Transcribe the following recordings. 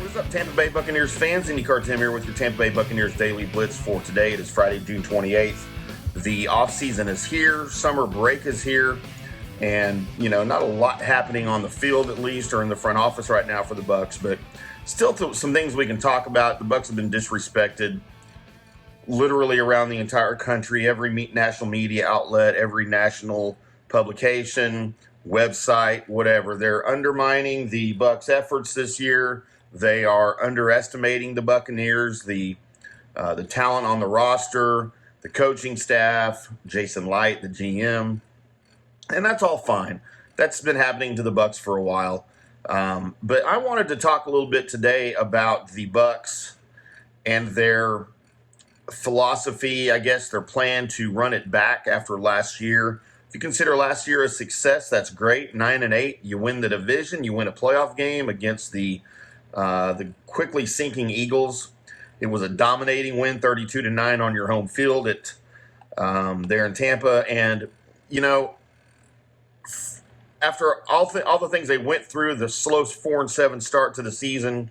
What is up, Tampa Bay Buccaneers fans? Timm here with your Tampa Bay Buccaneers Daily Blitz for today. It is Friday, June 28th. The offseason is here. Summer break is here. And, not a lot happening on the field, at least, or in the front office right now for the Bucs. But still some things we can talk about. The Bucs have been disrespected literally around the entire country. Every national media outlet, every national publication, website, whatever. They're undermining the Bucs' efforts this year. They are underestimating the Buccaneers, the talent on the roster, the coaching staff, Jason Light, the GM, and that's all fine. That's been happening to the Bucs for a while. But I wanted to talk a little bit today about the Bucs and their philosophy, I guess, their plan to run it back after last year. If you consider last year a success, that's great. 9-8, you win the division, you win a playoff game against the quickly sinking Eagles. It was a dominating win, 32-9 on your home field at there in Tampa. And after all the things they went through, the slow 4-7 start to the season,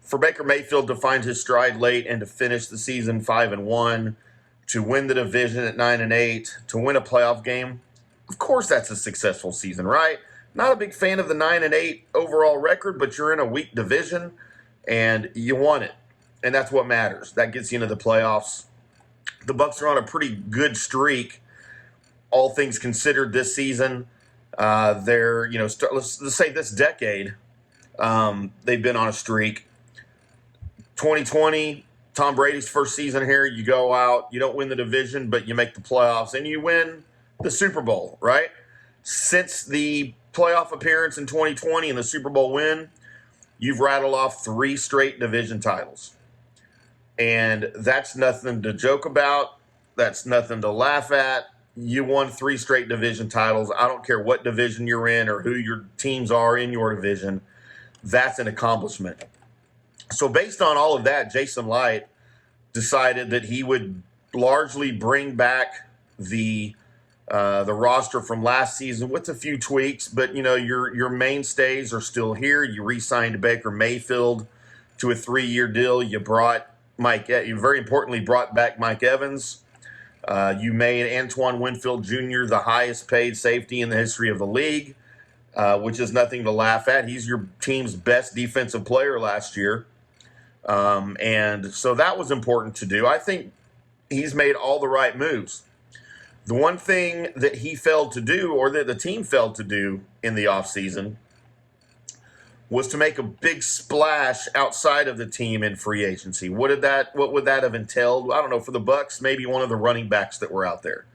for Baker Mayfield to find his stride late and to finish the season 5-1, to win the division at 9-8, to win a playoff game, of course that's a successful season, right? Not a big fan of the 9-8 overall record, but you're in a weak division and you won it, and that's what matters. That gets you into the playoffs. The Bucs are on a pretty good streak, all things considered, this season. They're let's say this decade, they've been on a streak. 2020, Tom Brady's first season here. You go out, you don't win the division, but you make the playoffs and you win the Super Bowl, right? Since the playoff appearance in 2020 and the Super Bowl win, you've rattled off 3 straight division titles. And that's nothing to joke about. That's nothing to laugh at. You won 3 straight division titles. I don't care what division you're in or who your teams are in your division. That's an accomplishment. So based on all of that, Jason Light decided that he would largely bring back the roster from last season with a few tweaks, but your mainstays are still here. You re-signed Baker Mayfield to a 3-year deal. You very importantly brought back Mike Evans. You made Antoine Winfield Jr. the highest paid safety in the history of the league, which is nothing to laugh at. He's your team's best defensive player last year. And so that was important to do. I think he's made all the right moves. The one thing that he failed to do, or that the team failed to do in the offseason, was to make a big splash outside of the team in free agency. What would that have entailed? I don't know. For the Bucs, maybe one of the running backs that were out there.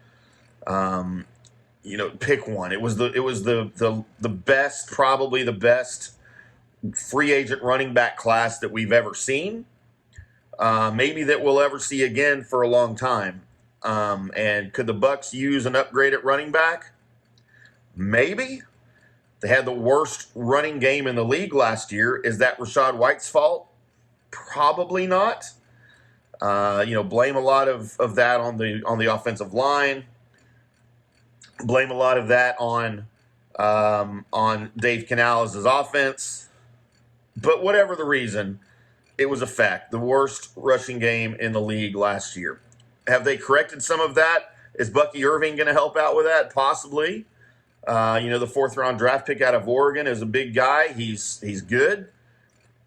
Pick one. It was the best, probably the best free agent running back class that we've ever seen. Maybe that we'll ever see again for a long time. And could the Bucs use an upgrade at running back? Maybe. They had the worst running game in the league last year. Is that Rachaad White's fault? Probably not. Blame a lot of that on the offensive line. Blame a lot of that on Dave Canales' offense. But whatever the reason, it was a fact. The worst rushing game in the league last year. Have they corrected some of that? Is Bucky Irving going to help out with that? Possibly. The 4th-round draft pick out of Oregon is a big guy. He's good.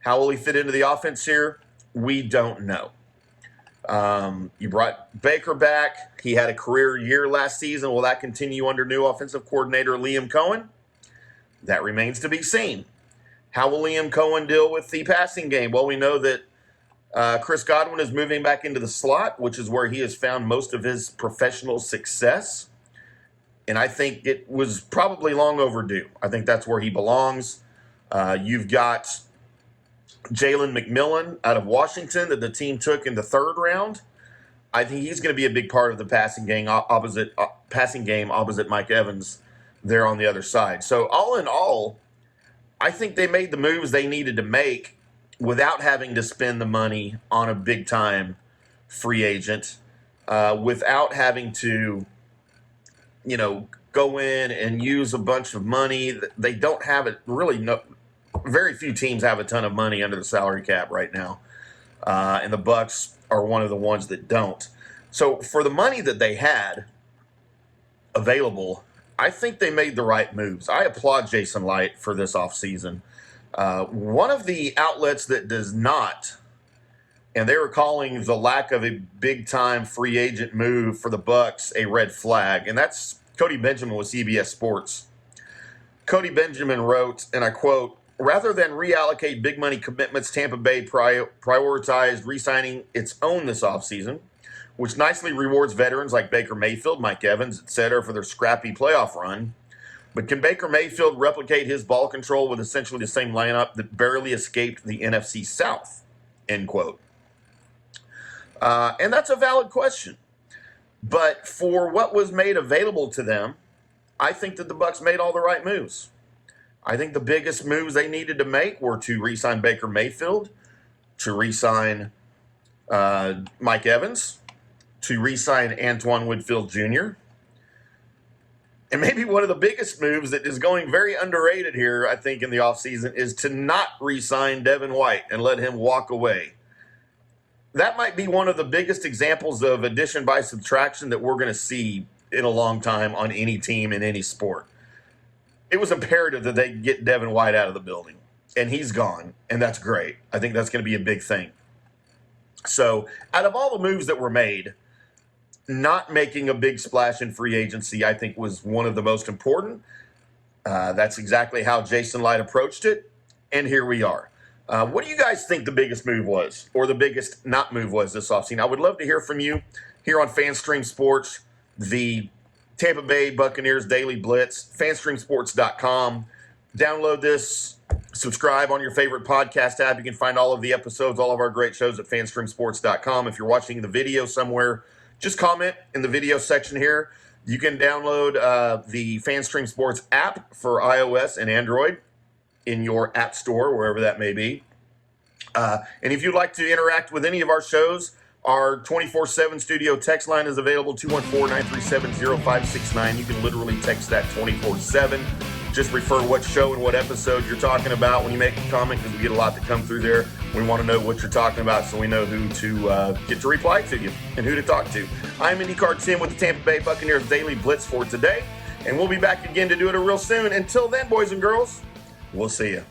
How will he fit into the offense here? We don't know. You brought Baker back. He had a career year last season. Will that continue under new offensive coordinator Liam Cohen? That remains to be seen. How will Liam Cohen deal with the passing game? Well, we know that Chris Godwin is moving back into the slot, which is where he has found most of his professional success. And I think it was probably long overdue. I think that's where he belongs. You've got Jalen McMillan out of Washington that the team took in the 3rd round. I think he's going to be a big part of the passing game opposite Mike Evans there on the other side. So all in all, I think they made the moves they needed to make without having to spend the money on a big-time free agent, without having to, go in and use a bunch of money. They don't have it really very few teams have a ton of money under the salary cap right now, and the Bucs are one of the ones that don't. So for the money that they had available, I think they made the right moves. I applaud Jason Light for this offseason. One of the outlets that does not, and they were calling the lack of a big-time free agent move for the Bucs a red flag, and that's Cody Benjamin with CBS Sports. Cody Benjamin wrote, and I quote, "Rather than reallocate big money commitments, Tampa Bay prioritized re-signing its own this offseason, which nicely rewards veterans like Baker Mayfield, Mike Evans, etc. for their scrappy playoff run. But can Baker Mayfield replicate his ball control with essentially the same lineup that barely escaped the NFC South?" End quote. And that's a valid question. But for what was made available to them, I think that the Bucs made all the right moves. I think the biggest moves they needed to make were to re-sign Baker Mayfield, to re-sign Mike Evans, to re-sign Antoine Winfield Jr., and maybe one of the biggest moves that is going very underrated here, I think, in the offseason is to not re-sign Devin White and let him walk away. That might be one of the biggest examples of addition by subtraction that we're going to see in a long time on any team in any sport. It was imperative that they get Devin White out of the building, and he's gone, and that's great. I think that's going to be a big thing. So out of all the moves that were made, not making a big splash in free agency, I think, was one of the most important. That's exactly how Jason Light approached it, and here we are. What do you guys think the biggest move was, or the biggest not move was this offseason? I would love to hear from you here on FanStream Sports, the Tampa Bay Buccaneers Daily Blitz, fanstreamsports.com. Download this, subscribe on your favorite podcast app. You can find all of the episodes, all of our great shows at fanstreamsports.com. If you're watching the video somewhere, just comment in the video section here. You can download the FanStream Sports app for iOS and Android in your app store, wherever that may be. And if you'd like to interact with any of our shows, our 24/7 studio text line is available, 214-937-0569. You can literally text that 24/7. Just refer what show and what episode you're talking about when you make a comment, because we get a lot that come through there. We want to know what you're talking about so we know who to get to reply to you and who to talk to. I'm IndyCar Timm with the Tampa Bay Buccaneers Daily Blitz for today, and we'll be back again to do it real soon. Until then, boys and girls, we'll see you.